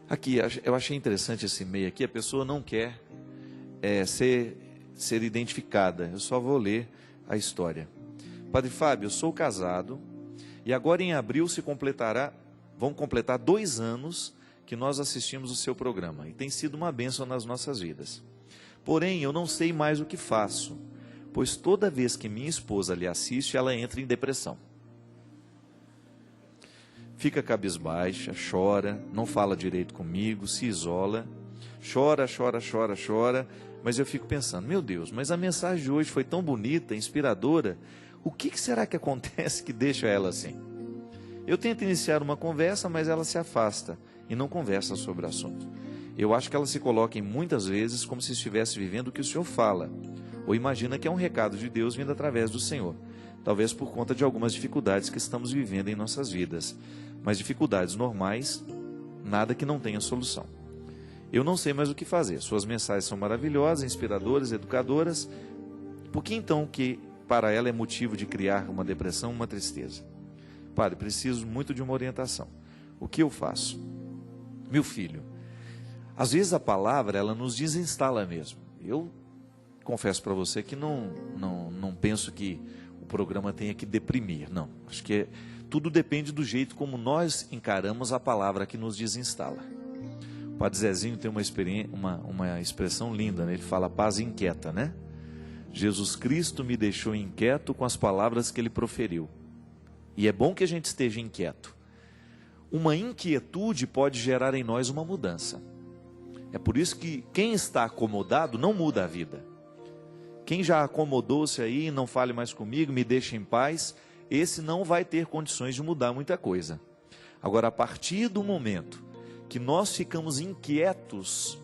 Aqui, eu achei interessante esse e-mail aqui, a pessoa não quer ser identificada. Eu só vou ler a história. Padre Fábio, eu sou casado e agora em abril vão completar 2 anos que nós assistimos o seu programa e tem sido uma bênção nas nossas vidas. Porém, eu não sei mais o que faço, pois toda vez que minha esposa lhe assiste, ela entra em depressão. Fica cabisbaixa, chora, não fala direito comigo, se isola, chora, mas eu fico pensando, meu Deus, mas a mensagem de hoje foi tão bonita, inspiradora, o que será que acontece que deixa ela assim? Eu tento iniciar uma conversa, mas ela se afasta e não conversa sobre o assunto. Eu acho que ela se coloca muitas vezes como se estivesse vivendo o que o Senhor fala, ou imagina que é um recado de Deus vindo através do Senhor, talvez por conta de algumas dificuldades que estamos vivendo em nossas vidas, mas dificuldades normais, nada que não tenha solução. Eu não sei mais o que fazer, suas mensagens são maravilhosas, inspiradoras, educadoras, por que então que para ela é motivo de criar uma depressão, uma tristeza? Padre, preciso muito de uma orientação. O que eu faço? Meu filho, às vezes a palavra, ela nos desinstala mesmo. Eu confesso para você que não penso que o programa tenha que deprimir, não. Acho que tudo depende do jeito como nós encaramos a palavra que nos desinstala. O Padre Zezinho tem uma expressão linda, né? Ele fala paz inquieta, né? Jesus Cristo me deixou inquieto com as palavras que ele proferiu. E é bom que a gente esteja inquieto. Uma inquietude pode gerar em nós uma mudança. É por isso que quem está acomodado não muda a vida. Quem já acomodou-se aí, não fale mais comigo, me deixe em paz, esse não vai ter condições de mudar muita coisa. Agora, a partir do momento que nós ficamos inquietos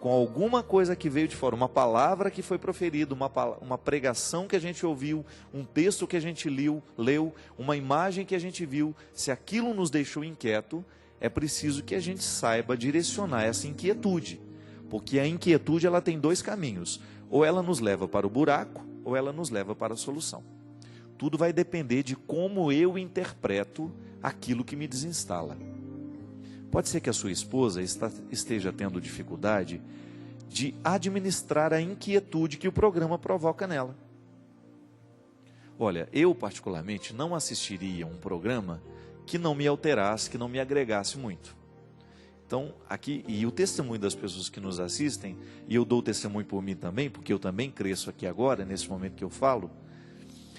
com alguma coisa que veio de fora, uma palavra que foi proferida, uma pregação que a gente ouviu, um texto que a gente leu, uma imagem que a gente viu, se aquilo nos deixou inquieto, é preciso que a gente saiba direcionar essa inquietude, porque a inquietude ela tem 2 caminhos, ou ela nos leva para o buraco, ou ela nos leva para a solução. Tudo vai depender de como eu interpreto aquilo que me desinstala. Pode ser que a sua esposa esteja tendo dificuldade de administrar a inquietude que o programa provoca nela. Olha, eu particularmente não assistiria um programa que não me alterasse, que não me agregasse muito. Então, aqui, e o testemunho das pessoas que nos assistem, e eu dou testemunho por mim também, porque eu também cresço aqui agora, nesse momento que eu falo,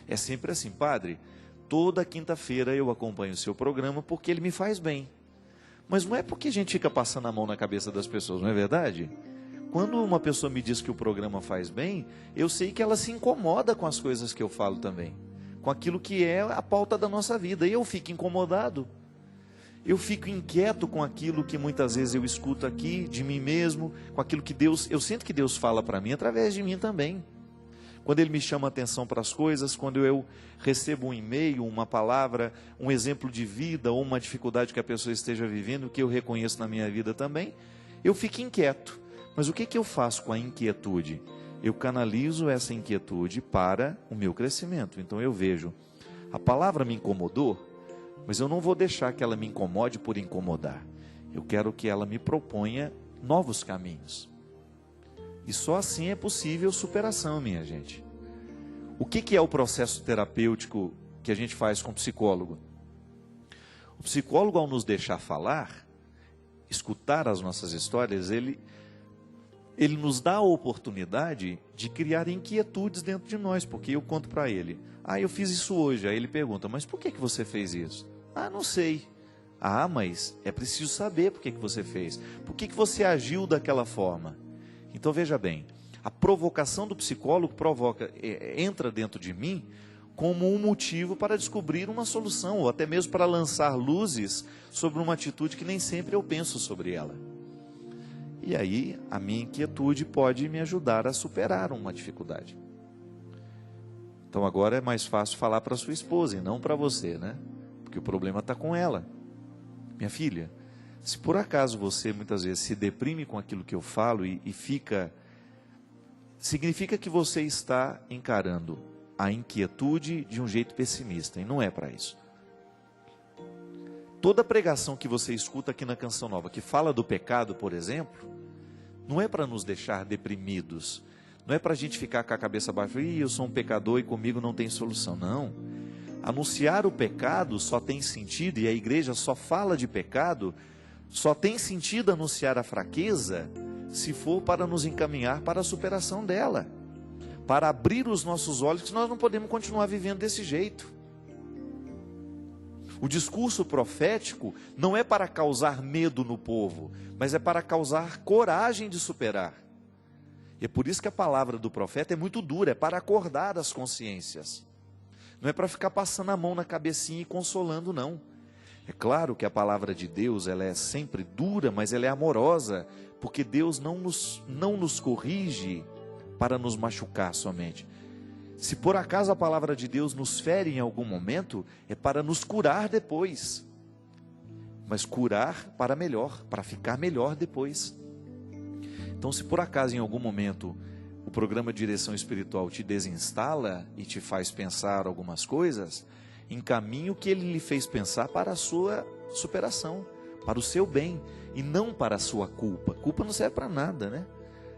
é sempre assim, padre, toda quinta-feira eu acompanho o seu programa porque ele me faz bem. Mas não é porque a gente fica passando a mão na cabeça das pessoas, não é verdade? Quando uma pessoa me diz que o programa faz bem, eu sei que ela se incomoda com as coisas que eu falo também, com aquilo que é a pauta da nossa vida, e eu fico incomodado. Eu fico inquieto com aquilo que muitas vezes eu escuto aqui de mim mesmo, com aquilo que eu sinto que Deus fala para mim através de mim também. Quando Ele me chama a atenção para as coisas, quando eu recebo um e-mail, uma palavra, um exemplo de vida ou uma dificuldade que a pessoa esteja vivendo, que eu reconheço na minha vida também, eu fico inquieto. Mas o que eu faço com a inquietude? Eu canalizo essa inquietude para o meu crescimento. Então eu vejo, a palavra me incomodou, mas eu não vou deixar que ela me incomode por incomodar. Eu quero que ela me proponha novos caminhos. E só assim é possível superação, minha gente. O que é o processo terapêutico que a gente faz com o psicólogo? O psicólogo, ao nos deixar falar, escutar as nossas histórias, ele nos dá a oportunidade de criar inquietudes dentro de nós, porque eu conto para ele, eu fiz isso hoje. Aí ele pergunta, mas por que você fez isso? Não sei. Mas é preciso saber por que você fez. Por que você agiu daquela forma? Então veja bem, a provocação do psicólogo entra dentro de mim como um motivo para descobrir uma solução, ou até mesmo para lançar luzes sobre uma atitude que nem sempre eu penso sobre ela. E aí a minha inquietude pode me ajudar a superar uma dificuldade. Então agora é mais fácil falar para sua esposa e não para você, né? Porque o problema está com ela. Minha filha, se por acaso você muitas vezes se deprime com aquilo que eu falo e fica... significa que você está encarando a inquietude de um jeito pessimista, e não é para isso. Toda pregação que você escuta aqui na Canção Nova, que fala do pecado, por exemplo, não é para nos deixar deprimidos, não é para a gente ficar com a cabeça baixa, eu sou um pecador e comigo não tem solução. Não. Anunciar o pecado só tem sentido, e a igreja só fala de pecado, só tem sentido anunciar a fraqueza, se for para nos encaminhar para a superação dela, para abrir os nossos olhos, que nós não podemos continuar vivendo desse jeito. O discurso profético não é para causar medo no povo, mas é para causar coragem de superar. E é por isso que a palavra do profeta é muito dura, é para acordar as consciências. Não é para ficar passando a mão na cabecinha e consolando, não. É claro que a palavra de Deus, ela é sempre dura, mas ela é amorosa, porque Deus não nos corrige para nos machucar somente. Se por acaso a palavra de Deus nos fere em algum momento, é para nos curar depois. Mas curar para melhor, para ficar melhor depois. Então, se por acaso em algum momento o programa de direção espiritual te desinstala e te faz pensar algumas coisas, encaminhe o que ele lhe fez pensar para a sua superação, para o seu bem, e não para a sua culpa. Culpa não serve para nada, né?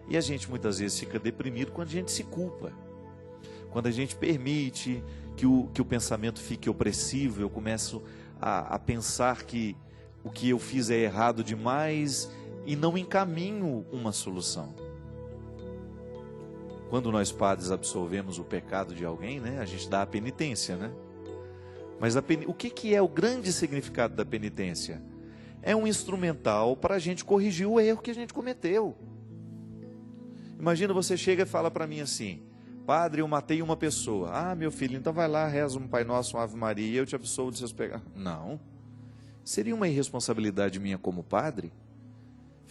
E a gente muitas vezes fica deprimido quando a gente se culpa. Quando a gente permite que o pensamento fique opressivo, eu começo a pensar que o que eu fiz é errado demais e não encaminho uma solução. Quando nós padres absolvemos o pecado de alguém, né, a gente dá a penitência, né? Mas o que é o grande significado da penitência? É um instrumental para a gente corrigir o erro que a gente cometeu. Imagina, você chega e fala para mim assim: padre, eu matei uma pessoa. Ah, meu filho, então vai lá, reza um Pai Nosso, uma Ave Maria, e eu te absolvo dos seus pecados. Não. Seria uma irresponsabilidade minha como padre?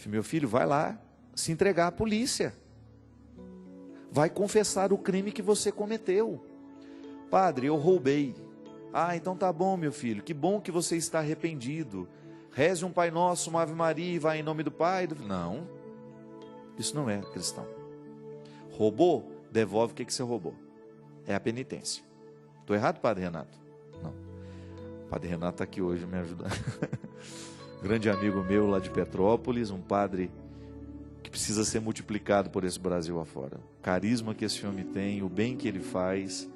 Meu filho, vai lá, se entregar à polícia. Vai confessar o crime que você cometeu. Padre, eu roubei. Ah, então tá bom, meu filho, que bom que você está arrependido. Reze um Pai Nosso, uma Ave Maria, e vai em nome do Pai. Não, isso não é cristão. Roubou? Devolve o que você roubou. É a penitência. Estou errado, Padre Renato? Não. O Padre Renato está aqui hoje me ajudando. Grande amigo meu lá de Petrópolis, um padre que precisa ser multiplicado por esse Brasil afora. O carisma que esse homem tem, o bem que ele faz,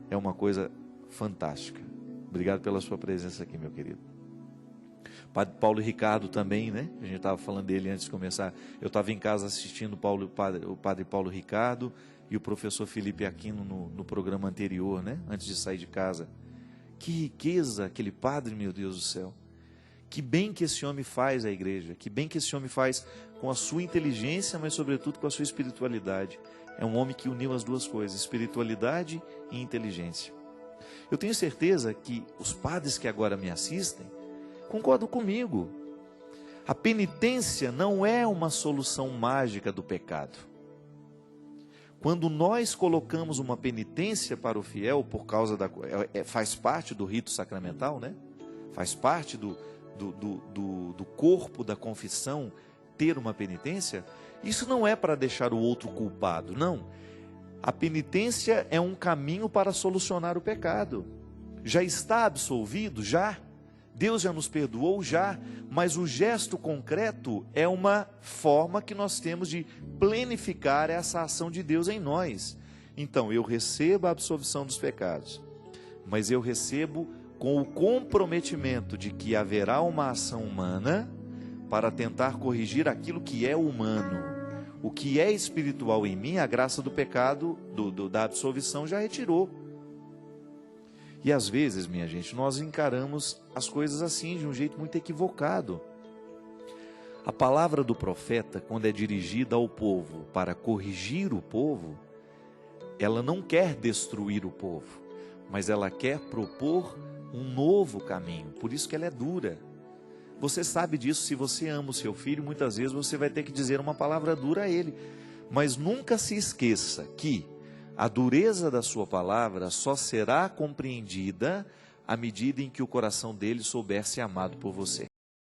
é uma coisa fantástica. Obrigado pela sua presença aqui, meu querido. Padre Paulo Ricardo também, né? A gente estava falando dele antes de começar. Eu estava em casa assistindo o Padre Paulo Ricardo e o professor Felipe Aquino no programa anterior, né? Antes de sair de casa. Que riqueza aquele padre, meu Deus do céu. Que bem que esse homem faz à igreja. Que bem que esse homem faz com a sua inteligência, mas sobretudo com a sua espiritualidade. É um homem que uniu as duas coisas, espiritualidade e inteligência. Eu tenho certeza que os padres que agora me assistem concordam comigo. A penitência não é uma solução mágica do pecado. Quando nós colocamos uma penitência para o fiel, por causa faz parte do rito sacramental, né? Faz parte do corpo da confissão ter uma penitência, isso não é para deixar o outro culpado, não. A penitência é um caminho para solucionar o pecado. Já está absolvido? Já. Deus já nos perdoou? Já. Mas o gesto concreto é uma forma que nós temos de plenificar essa ação de Deus em nós. Então, eu recebo a absolvição dos pecados, mas eu recebo com o comprometimento de que haverá uma ação humana para tentar corrigir aquilo que é humano. O que é espiritual em mim, a graça do pecado, da absolvição já retirou. E às vezes, minha gente, nós encaramos as coisas assim, de um jeito muito equivocado. A palavra do profeta, quando é dirigida ao povo para corrigir o povo, ela não quer destruir o povo, mas ela quer propor um novo caminho. Por isso que ela é dura. Você sabe disso. Se você ama o seu filho, muitas vezes você vai ter que dizer uma palavra dura a ele. Mas nunca se esqueça que a dureza da sua palavra só será compreendida à medida em que o coração dele souber ser amado por você.